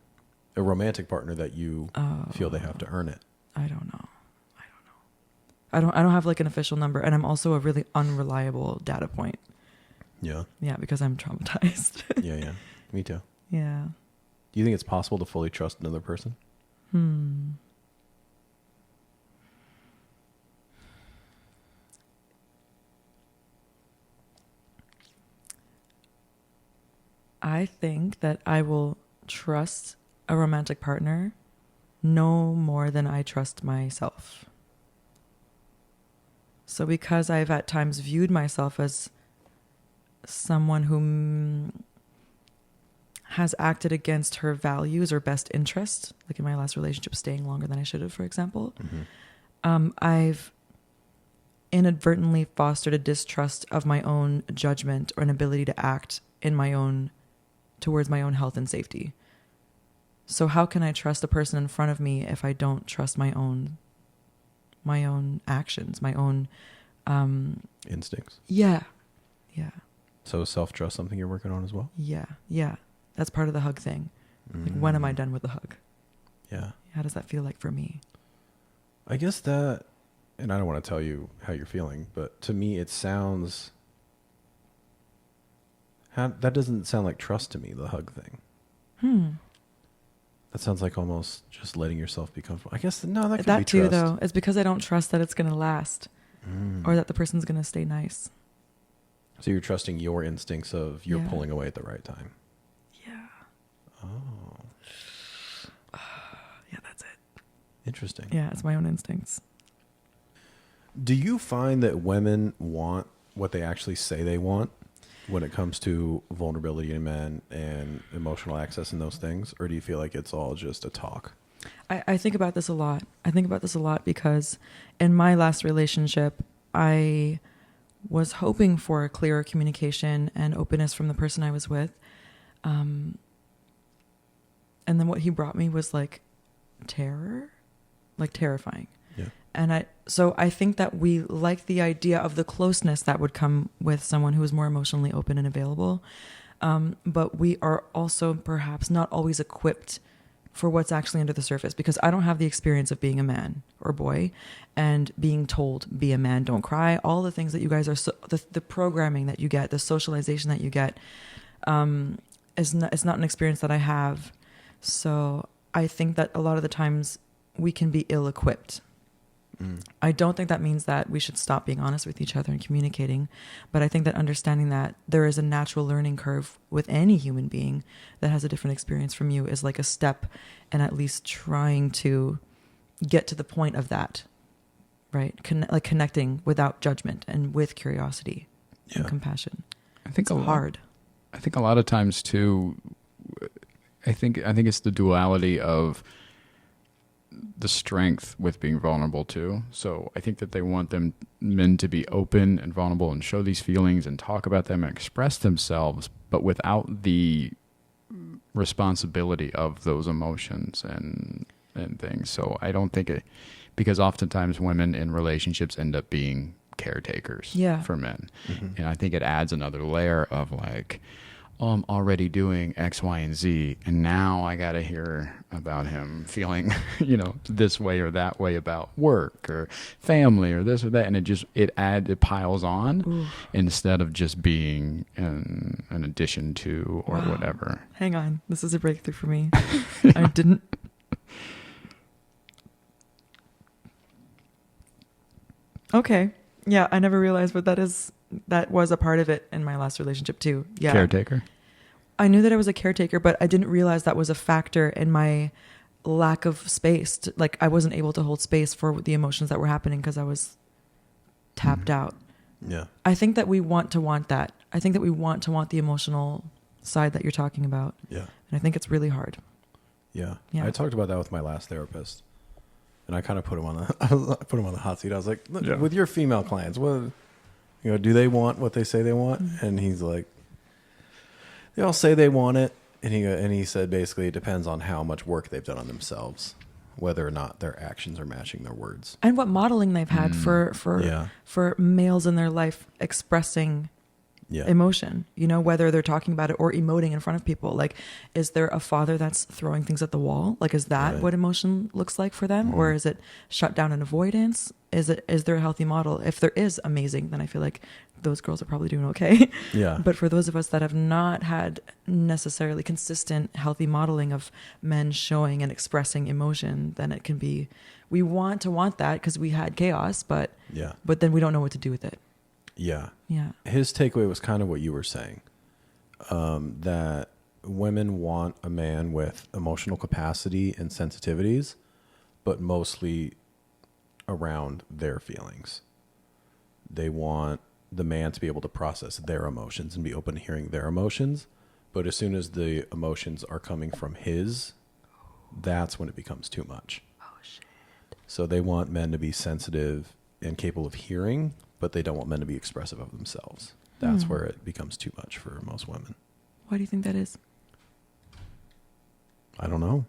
A romantic partner that you feel they have to earn it. I don't know. I don't have like an official number, and I'm also a really unreliable data point. Yeah. Yeah, because I'm traumatized. Yeah. Me too. Yeah. Do you think it's possible to fully trust another person? I think that I will trust a romantic partner no more than I trust myself. So because I've at times viewed myself as someone who has acted against her values or best interest, like in my last relationship, staying longer than I should have, for example, I've inadvertently fostered a distrust of my own judgment or an ability to act in my own towards my own health and safety. So how can I trust a person in front of me if I don't trust my own actions, my own instincts? Yeah. So self-trust something you're working on as well? Yeah. That's part of the hug thing. Like, when am I done with the hug? Yeah. How does that feel like for me? I guess that, and I don't want to tell you how you're feeling, but to me it sounds, that doesn't sound like trust to me, the hug thing. That sounds like almost just letting yourself be comfortable. I guess, no, that could be That too, trust. though. It's because I don't trust that it's going to last or that the person's going to stay nice. So you're trusting your instincts of you're Yeah. pulling away at the right time. Yeah. Oh. Yeah, that's it. Interesting. Yeah, it's my own instincts. Do you find that women want what they actually say they want when it comes to vulnerability in men and emotional access and those things? Or do you feel like it's all just a talk? I think about this a lot. I think about this a lot because in my last relationship, I was hoping for clearer communication and openness from the person I was with. And then what he brought me was like terror, like terrifying. Yeah. And I think that we like the idea of the closeness that would come with someone who is more emotionally open and available. But we are also perhaps not always equipped for what's actually under the surface, because I don't have the experience of being a man or boy and being told, be a man, don't cry. All the things that you guys are, the programming that you get, the socialization that you get, it's not an experience that I have. So I think that a lot of the times we can be ill-equipped. I don't think that means that we should stop being honest with each other and communicating, but I think that understanding that there is a natural learning curve with any human being that has a different experience from you is like a step in at least trying to get to the point of that, right? like connecting without judgment and with curiosity and compassion. I think it's hard. I think a lot of times too, I think it's the duality of the strength with being vulnerable too. So I think that they want men to be open and vulnerable and show these feelings and talk about them and express themselves, but without the responsibility of those emotions and things. So I don't think because oftentimes women in relationships end up being caretakers for men. And I think it adds another layer of like, oh, I'm already doing X, Y, and Z, and now I got to hear about him feeling, this way or that way about work or family or this or that, and it piles on instead of just being an addition to or whatever. Hang on, this is a breakthrough for me. I didn't. Okay, yeah, I never realized, but that was a part of it in my last relationship too. Yeah. Caretaker. I knew that I was a caretaker, but I didn't realize that was a factor in my lack of space. Like I wasn't able to hold space for the emotions that were happening because I was tapped out. Yeah. I think that we want that. I think that we want the emotional side that you're talking about. Yeah. And I think it's really hard. Yeah. Yeah. I talked about that with my last therapist. And I kind of put him on the hot seat. I was like, look, with your female clients, do they want what they say they want? And he's like, they all say they want it. And he said, basically, it depends on how much work they've done on themselves, whether or not their actions are matching their words. And what modeling they've had for males in their life expressing emotion, whether they're talking about it or emoting in front of people. Like, is there a father that's throwing things at the wall? Like, is that what emotion looks like for them? Or is it shut down and avoidance? Is there a healthy model? If there is, amazing. Then I feel like those girls are probably doing okay. Yeah. But for those of us that have not had necessarily consistent, healthy modeling of men showing and expressing emotion, then it can be, we want that because we had chaos, but then we don't know what to do with it. Yeah. Yeah. His takeaway was kind of what you were saying, that women want a man with emotional capacity and sensitivities, but mostly around their feelings. They want the man to be able to process their emotions and be open to hearing their emotions. But as soon as the emotions are coming from his, that's when it becomes too much. Oh, shit. So they want men to be sensitive and capable of hearing, but they don't want men to be expressive of themselves. That's where it becomes too much for most women. Why do you think that is? I don't know.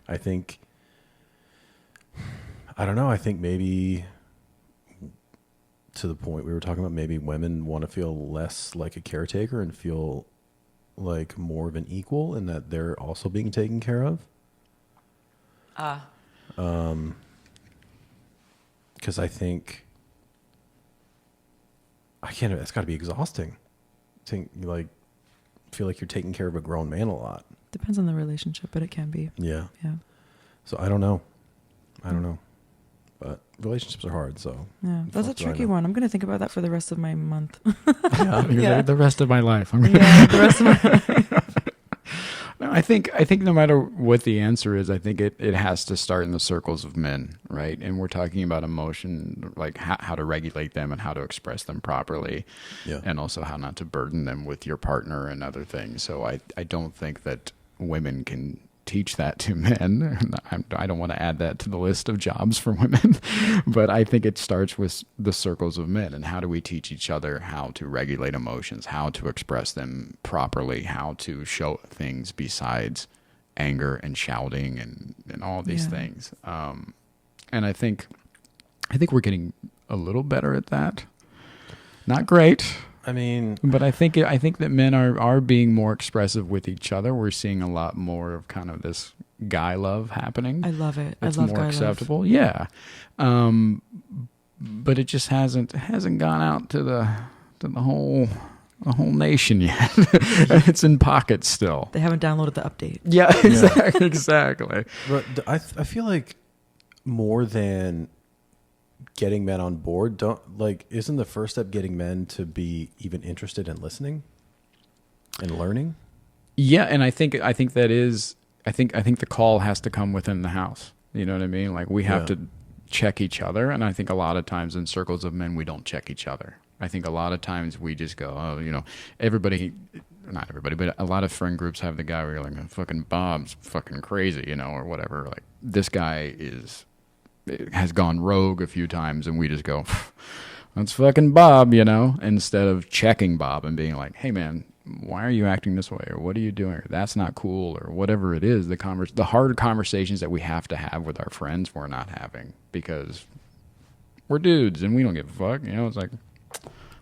I think, I don't know. I think maybe to the point we were talking about, maybe women want to feel less like a caretaker and feel like more of an equal, and that they're also being taken care of. Because I think it's got to be exhausting. Feel like you're taking care of a grown man a lot. Depends on the relationship, but it can be. Yeah. Yeah. So I don't know. But relationships are hard, so. Yeah, that's a tricky one. I'm going to think about that for the rest of my month. Yeah. The rest of my life. Yeah, the rest of my life. No, I think no matter what the answer is, I think it has to start in the circles of men, right? And we're talking about emotion, like how to regulate them and how to express them properly, and also how not to burden them with your partner and other things. So I don't think that women can teach that to men. I don't want to add that to the list of jobs for women, but I think it starts with the circles of men. And how do we teach each other how to regulate emotions, how to express them properly, how to show things besides anger and shouting and all these things. And I think we're getting a little better at that. Not great. I mean, but I think that men are being more expressive with each other. We're seeing a lot more of kind of this guy love happening. I love it. It's I love more guy acceptable. love. Yeah. But it just hasn't gone out to the whole nation yet. It's in pockets still. They haven't downloaded the update. Yeah, exactly. But I feel like more than getting men on board, isn't the first step getting men to be even interested in listening and learning? Yeah, and I think that is I think the call has to come within the house. You know what I mean? Like we have to check each other, and I think a lot of times in circles of men we don't check each other. I think a lot of times we just go, not everybody, but a lot of friend groups have the guy where you're like, fucking Bob's fucking crazy, or whatever. Like this guy has gone rogue a few times, and we just go, that's fucking Bob, instead of checking Bob and being like, hey man, why are you acting this way, or what are you doing, or that's not cool, or whatever it is. The hard conversations that we have to have with our friends, we're not having because we're dudes and we don't give a fuck. It's like,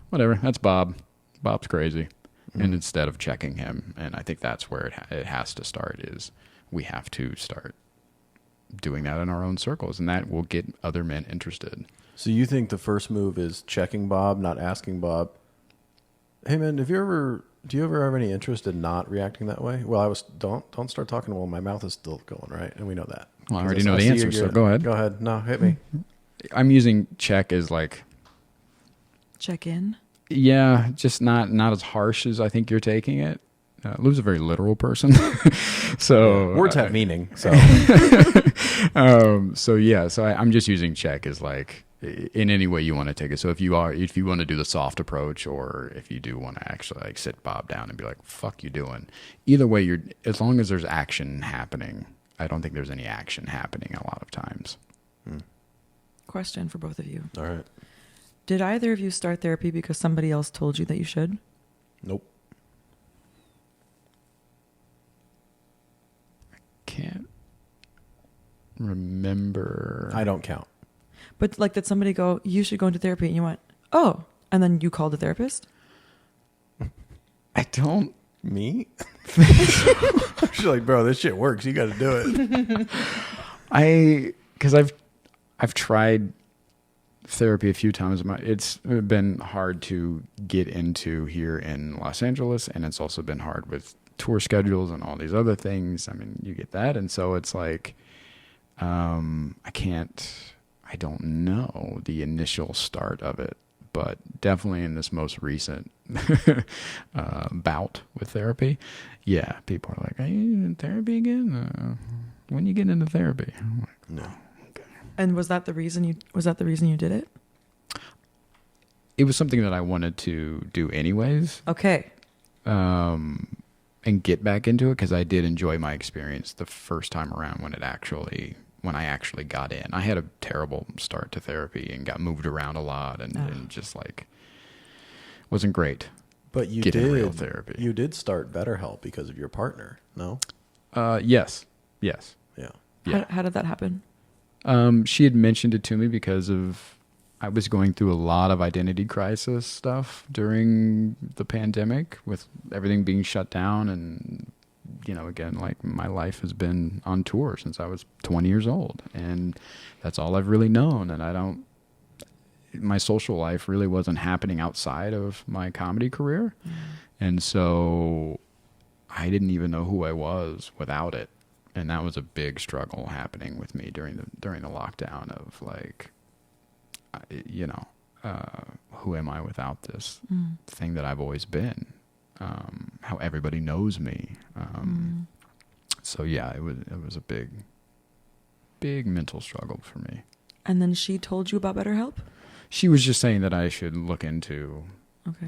whatever, that's Bob. Bob's crazy. And instead of checking him, and I think that's where it has to start, is we have to start doing that in our own circles, and that will get other men interested. So you think the first move is checking Bob, not asking Bob, hey man, do you ever have any interest in not reacting that way? Well, don't start talking while my mouth is still going, right? And we know that. Well, I already know the answer, so go ahead. Go ahead. No, hit me. I'm using check as like check in. Yeah, just not as harsh as I think you're taking it. Lou's a very literal person, so words have meaning. So, so I'm just using check as like in any way you want to take it. So if you want to do the soft approach, or if you do want to actually like sit Bob down and be like, "Fuck you doing?" Either way, as long as there's action happening. I don't think there's any action happening a lot of times. Question for both of you. All right. Did either of you start therapy because somebody else told you that you should? Nope. Can't remember. I don't count. But like, did somebody go, you should go into therapy, and you went, oh, and then you called a therapist? I don't. Me? She's like, bro, this shit works. You got to do it. Because I've tried therapy a few times. It's been hard to get into here in Los Angeles, and it's also been hard with tour schedules and all these other things. I mean, you get that, and so it's like I don't know the initial start of it, but definitely in this most recent bout with therapy, people are like, are you in therapy again? When you get into therapy? I'm like, no. Okay. And was that the reason you did it? It was something that I wanted to do anyways. Okay. And get back into it, because I did enjoy my experience the first time around when I actually got in. I had a terrible start to therapy and got moved around a lot and just like wasn't great. But you did real therapy. You did start BetterHelp because of your partner, no? Yes. Yeah. How did that happen? She had mentioned it to me because I was going through a lot of identity crisis stuff during the pandemic with everything being shut down. And, again, like my life has been on tour since I was 20 years old. And that's all I've really known. And my social life really wasn't happening outside of my comedy career. Mm. And so I didn't even know who I was without it. And that was a big struggle happening with me during the lockdown of like, who am I without this thing that I've always been? How everybody knows me. So yeah, it was a big mental struggle for me. And then she told you about BetterHelp? She was just saying that I should look into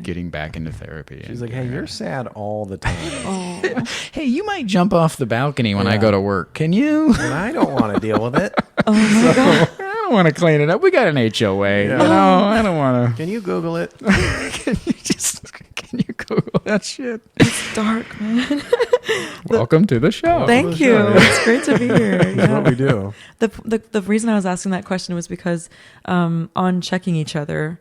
getting back into therapy. She's like, hey, you're sad all the time. Oh. Hey, you might jump off the balcony when I go to work. Can you? And I don't want to deal with it. Oh my God. I don't want to clean it up. We got an HOA. Yeah. I don't want to. Can you Google it? Can you Google that shit? It's dark, man. Welcome to the show. Thank you. It's great to be here. That's what we do. The reason I was asking that question was because on checking each other,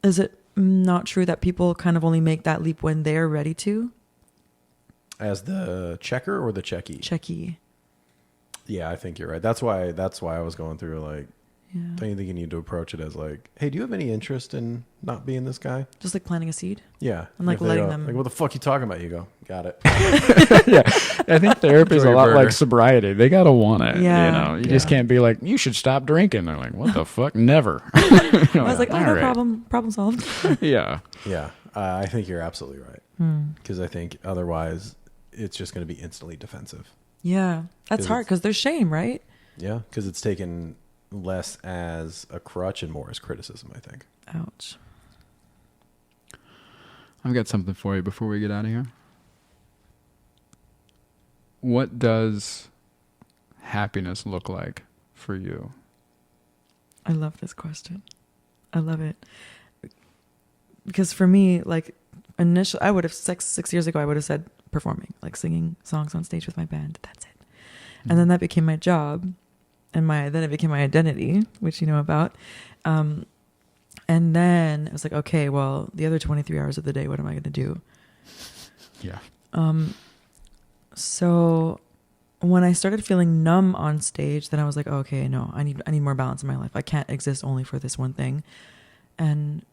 is it not true that people kind of only make that leap when they're ready to? As the checker or the checky? Checky. Yeah, I think you're right. That's why I was going through like, don't you think you need to approach it as like, hey, do you have any interest in not being this guy? Just like planting a seed? Yeah. And like letting them. Like, what the fuck you talking about? You go, got it. Yeah. I think therapy is a lot like sobriety. They got to want it. Yeah. You just can't be like, you should stop drinking. They're like, what the fuck? Never. I was like, no problem solved. Yeah. Yeah. I think you're absolutely right. Because I think otherwise it's just going to be instantly defensive. Yeah. That's hard because there's shame, right? Yeah. Because it's taken less as a crutch and more as criticism, I think. Ouch. I've got something for you before we get out of here. What does happiness look like for you? I love this question. I love it. Because for me, like initially, I would have 6 years ago, I would have said performing, like singing songs on stage with my band. That's it. And then that became my job. And then it became my identity, which you know about. And then I was like, okay, well, the other 23 hours of the day, what am I going to do? Yeah. So when I started feeling numb on stage, then I was like, oh, okay, no, I need more balance in my life. I can't exist only for this one thing. And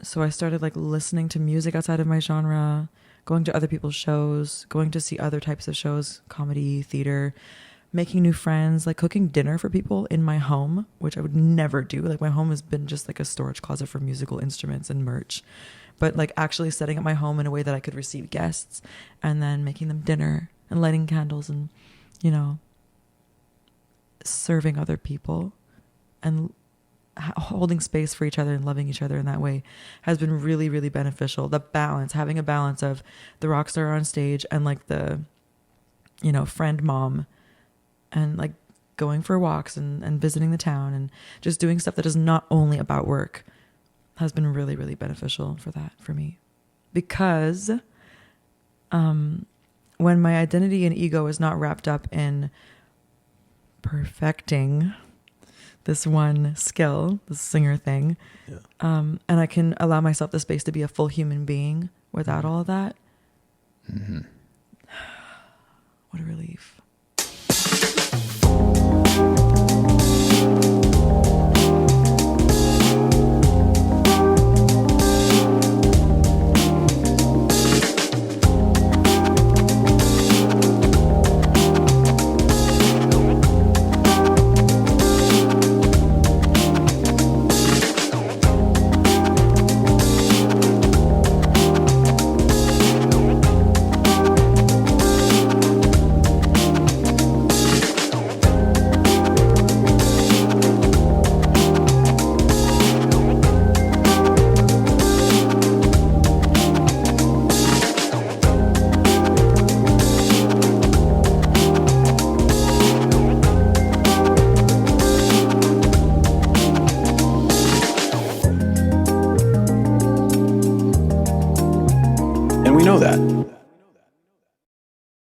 so I started like listening to music outside of my genre, going to other people's shows, going to see other types of shows, comedy, theater, making new friends, like cooking dinner for people in my home, which I would never do. Like my home has been just like a storage closet for musical instruments and merch, but like actually setting up my home in a way that I could receive guests and then making them dinner and lighting candles and, serving other people and holding space for each other and loving each other in that way has been really, really beneficial. The balance, having a balance of the rock star on stage and like the, friend mom, and like going for walks and visiting the town and just doing stuff that is not only about work has been really, really beneficial for me. Because when my identity and ego is not wrapped up in perfecting this one skill, this singer thing, and I can allow myself the space to be a full human being without all of that, what a relief.